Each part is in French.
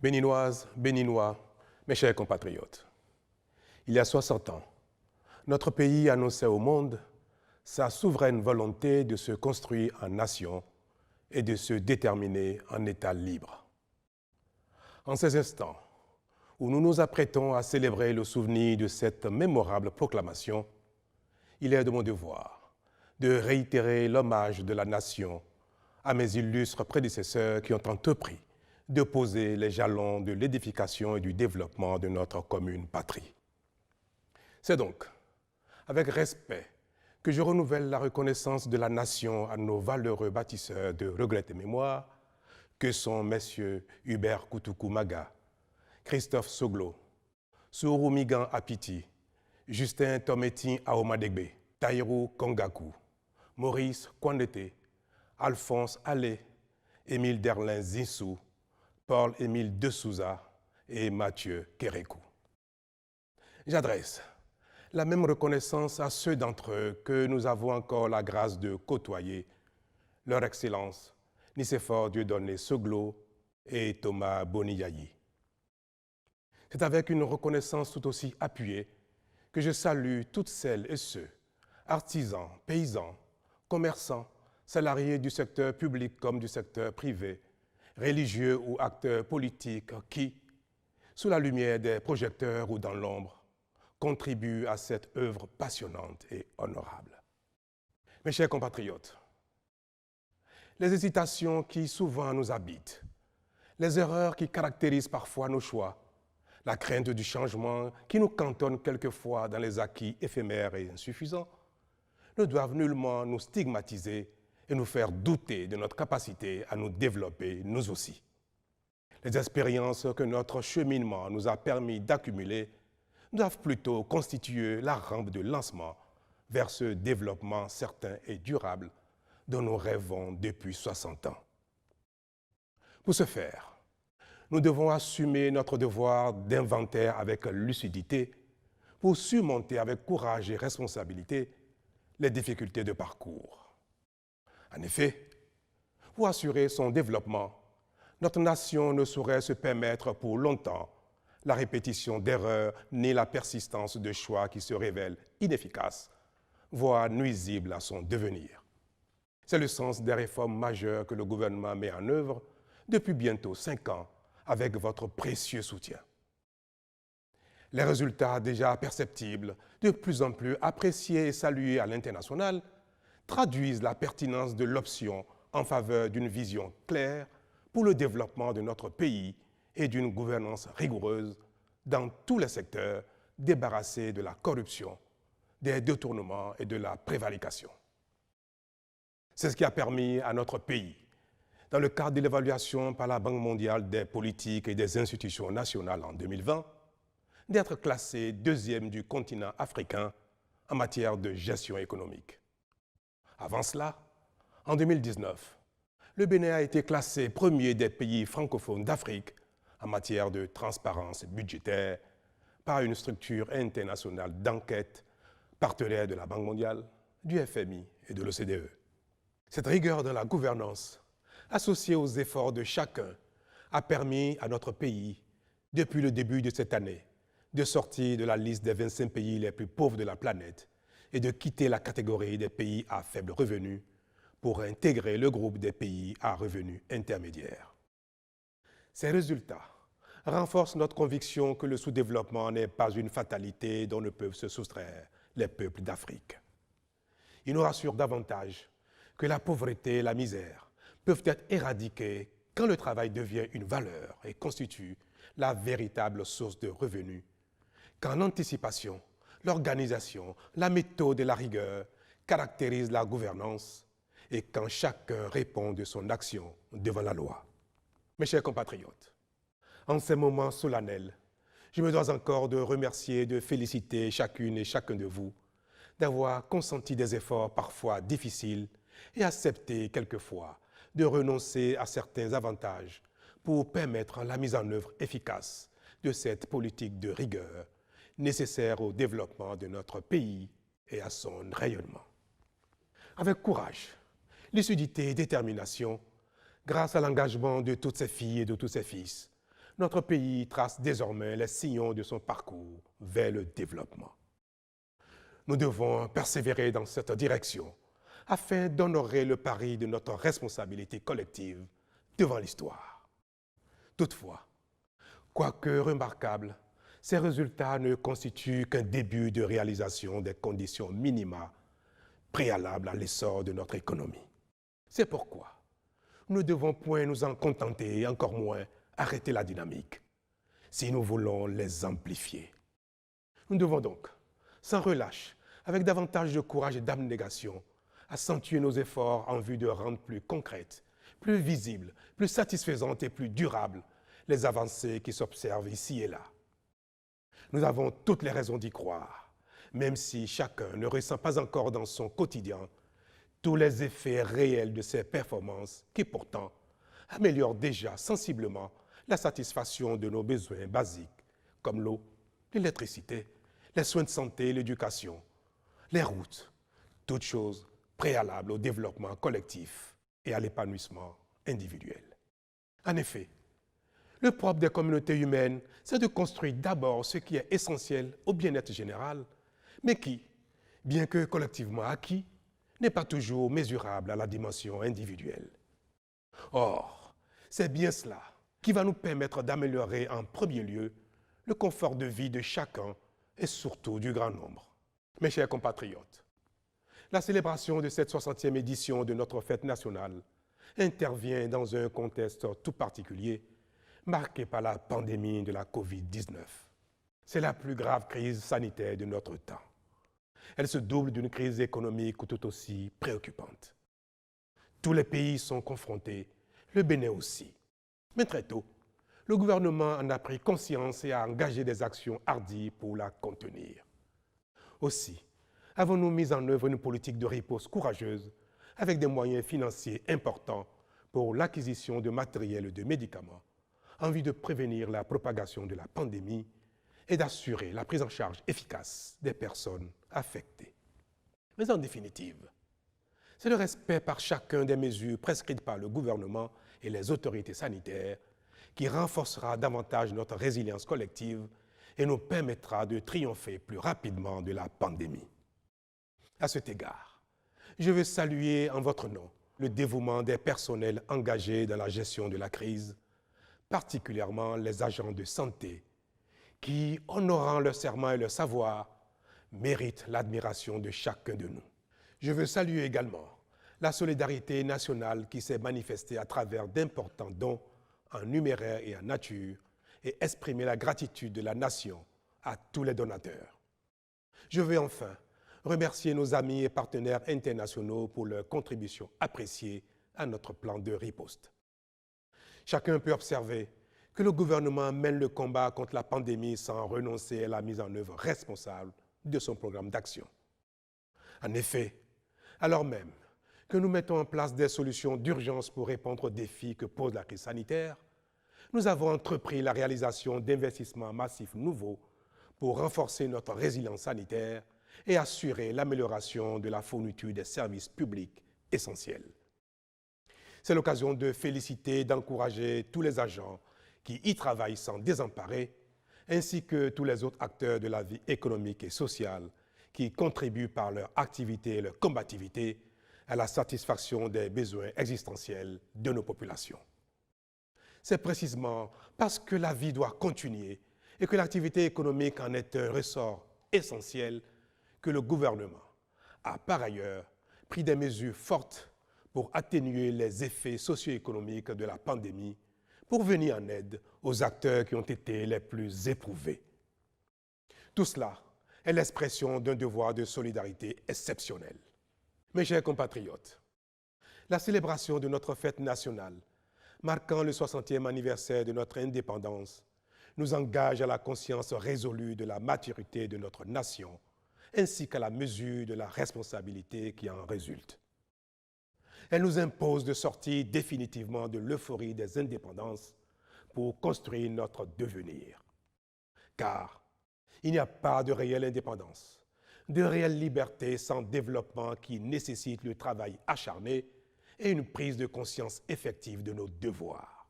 Béninoises, Béninois, mes chers compatriotes, il y a 60 ans, notre pays annonçait au monde sa souveraine volonté de se construire en nation et de se déterminer en État libre. En ces instants où nous nous apprêtons à célébrer le souvenir de cette mémorable proclamation, il est de mon devoir de réitérer l'hommage de la nation à mes illustres prédécesseurs qui ont entrepris de poser les jalons de l'édification et du développement de notre commune patrie. C'est donc avec respect que je renouvelle la reconnaissance de la nation à nos valeureux bâtisseurs de regrets et mémoire que sont messieurs Hubert Koutoukou Maga, Christophe Soglo, Sourou Migan Apiti, Justin Tometin Aomadegbe, Taïrou Kongaku, Maurice Kwandete, Alphonse Allé, Émile Derlin Zinsou, Paul-Émile de Souza et Mathieu Kérékou. J'adresse la même reconnaissance à ceux d'entre eux que nous avons encore la grâce de côtoyer, leur Excellence, Nicéphore Dieudonné Soglo et Thomas Boniyayi. C'est avec une reconnaissance tout aussi appuyée que je salue toutes celles et ceux, artisans, paysans, commerçants, salariés du secteur public comme du secteur privé, religieux ou acteurs politiques qui, sous la lumière des projecteurs ou dans l'ombre, contribuent à cette œuvre passionnante et honorable. Mes chers compatriotes, les hésitations qui souvent nous habitent, les erreurs qui caractérisent parfois nos choix, la crainte du changement qui nous cantonne quelquefois dans les acquis éphémères et insuffisants, ne doivent nullement nous stigmatiser et nous faire douter de notre capacité à nous développer nous aussi. Les expériences que notre cheminement nous a permis d'accumuler doivent plutôt constituer la rampe de lancement vers ce développement certain et durable dont nous rêvons depuis 60 ans. Pour ce faire, nous devons assumer notre devoir d'inventaire avec lucidité pour surmonter avec courage et responsabilité les difficultés de parcours. En effet, pour assurer son développement, notre nation ne saurait se permettre pour longtemps la répétition d'erreurs ni la persistance de choix qui se révèlent inefficaces, voire nuisibles à son devenir. C'est le sens des réformes majeures que le gouvernement met en œuvre depuis bientôt 5 ans avec votre précieux soutien. Les résultats déjà perceptibles, de plus en plus appréciés et salués à l'international, traduisent la pertinence de l'option en faveur d'une vision claire pour le développement de notre pays et d'une gouvernance rigoureuse dans tous les secteurs, débarrassés de la corruption, des détournements et de la prévarication. C'est ce qui a permis à notre pays, dans le cadre de l'évaluation par la Banque mondiale des politiques et des institutions nationales en 2020, d'être classé 2e du continent africain en matière de gestion économique. Avant cela, en 2019, le Bénin a été classé 1er des pays francophones d'Afrique en matière de transparence budgétaire par une structure internationale d'enquête, partenaire de la Banque mondiale, du FMI et de l'OCDE. Cette rigueur dans la gouvernance, associée aux efforts de chacun, a permis à notre pays, depuis le début de cette année, de sortir de la liste des 25 pays les plus pauvres de la planète et de quitter la catégorie des pays à faible revenu pour intégrer le groupe des pays à revenus intermédiaires. Ces résultats renforcent notre conviction que le sous-développement n'est pas une fatalité dont ne peuvent se soustraire les peuples d'Afrique. Il nous rassure davantage que la pauvreté et la misère peuvent être éradiquées quand le travail devient une valeur et constitue la véritable source de revenus, qu'en anticipation, l'organisation, la méthode et la rigueur caractérisent la gouvernance et quand chacun répond de son action devant la loi. Mes chers compatriotes, en ces moments solennels, je me dois encore de remercier et de féliciter chacune et chacun de vous d'avoir consenti des efforts parfois difficiles et accepté quelquefois de renoncer à certains avantages pour permettre la mise en œuvre efficace de cette politique de rigueur nécessaire au développement de notre pays et à son rayonnement. Avec courage, lucidité et détermination, grâce à l'engagement de toutes ces filles et de tous ces fils, notre pays trace désormais les sillons de son parcours vers le développement. Nous devons persévérer dans cette direction afin d'honorer le pari de notre responsabilité collective devant l'histoire. Toutefois, quoique remarquables, ces résultats ne constituent qu'un début de réalisation des conditions minima préalables à l'essor de notre économie. C'est pourquoi nous ne devons point nous en contenter et encore moins arrêter la dynamique si nous voulons les amplifier. Nous devons donc, sans relâche, avec davantage de courage et d'abnégation, accentuer nos efforts en vue de rendre plus concrètes, plus visibles, plus satisfaisantes et plus durables les avancées qui s'observent ici et là. Nous avons toutes les raisons d'y croire, même si chacun ne ressent pas encore dans son quotidien tous les effets réels de ces performances qui pourtant améliorent déjà sensiblement la satisfaction de nos besoins basiques comme l'eau, l'électricité, les soins de santé et l'éducation, les routes, toutes choses préalables au développement collectif et à l'épanouissement individuel. En effet, le propre des communautés humaines, c'est de construire d'abord ce qui est essentiel au bien-être général, mais qui, bien que collectivement acquis, n'est pas toujours mesurable à la dimension individuelle. Or, c'est bien cela qui va nous permettre d'améliorer en premier lieu le confort de vie de chacun et surtout du grand nombre. Mes chers compatriotes, la célébration de cette 60e édition de notre fête nationale intervient dans un contexte tout particulier marqué par la pandémie de la COVID-19. C'est la plus grave crise sanitaire de notre temps. Elle se double d'une crise économique tout aussi préoccupante. Tous les pays sont confrontés, le Bénin aussi. Mais très tôt, le gouvernement en a pris conscience et a engagé des actions hardies pour la contenir. Aussi, avons-nous mis en œuvre une politique de riposte courageuse avec des moyens financiers importants pour l'acquisition de matériel et de médicaments en vue de prévenir la propagation de la pandémie et d'assurer la prise en charge efficace des personnes affectées. Mais en définitive, c'est le respect par chacun des mesures prescrites par le gouvernement et les autorités sanitaires qui renforcera davantage notre résilience collective et nous permettra de triompher plus rapidement de la pandémie. À cet égard, je veux saluer en votre nom le dévouement des personnels engagés dans la gestion de la crise, particulièrement les agents de santé, qui, honorant leur serment et leur savoir, méritent l'admiration de chacun de nous. Je veux saluer également la solidarité nationale qui s'est manifestée à travers d'importants dons en numéraire et en nature et exprimer la gratitude de la nation à tous les donateurs. Je veux enfin remercier nos amis et partenaires internationaux pour leur contribution appréciée à notre plan de riposte. Chacun peut observer que le gouvernement mène le combat contre la pandémie sans renoncer à la mise en œuvre responsable de son programme d'action. En effet, alors même que nous mettons en place des solutions d'urgence pour répondre aux défis que pose la crise sanitaire, nous avons entrepris la réalisation d'investissements massifs nouveaux pour renforcer notre résilience sanitaire et assurer l'amélioration de la fourniture des services publics essentiels. C'est l'occasion de féliciter et d'encourager tous les agents qui y travaillent sans désemparer, ainsi que tous les autres acteurs de la vie économique et sociale qui contribuent par leur activité et leur combativité à la satisfaction des besoins existentiels de nos populations. C'est précisément parce que la vie doit continuer et que l'activité économique en est un ressort essentiel que le gouvernement a par ailleurs pris des mesures fortes pour atténuer les effets socio-économiques de la pandémie, pour venir en aide aux acteurs qui ont été les plus éprouvés. Tout cela est l'expression d'un devoir de solidarité exceptionnel. Mes chers compatriotes, la célébration de notre fête nationale, marquant le 60e anniversaire de notre indépendance, nous engage à la conscience résolue de la maturité de notre nation, ainsi qu'à la mesure de la responsabilité qui en résulte. Elle nous impose de sortir définitivement de l'euphorie des indépendances pour construire notre devenir. Car il n'y a pas de réelle indépendance, de réelle liberté sans développement qui nécessite le travail acharné et une prise de conscience effective de nos devoirs.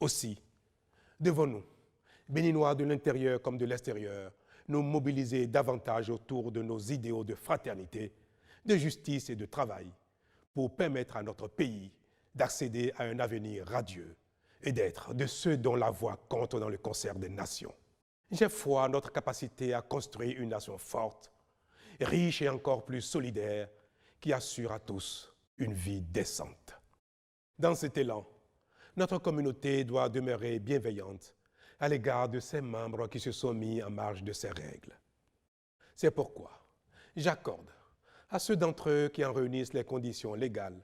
Aussi, Devons-nous, Béninois de l'intérieur comme de l'extérieur, nous mobiliser davantage autour de nos idéaux de fraternité, de justice et de travail pour permettre à notre pays d'accéder à un avenir radieux et d'être de ceux dont la voix compte dans le concert des nations. J'ai foi en notre capacité à construire une nation forte, riche et encore plus solidaire, qui assure à tous une vie décente. Dans cet élan, notre communauté doit demeurer bienveillante à l'égard de ses membres qui se sont mis en marge de ces règles. C'est pourquoi j'accorde à ceux d'entre eux qui en réunissent les conditions légales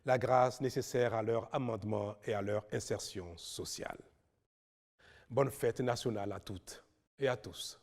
la grâce nécessaire à leur amendement et à leur insertion sociale. Bonne fête nationale à toutes et à tous.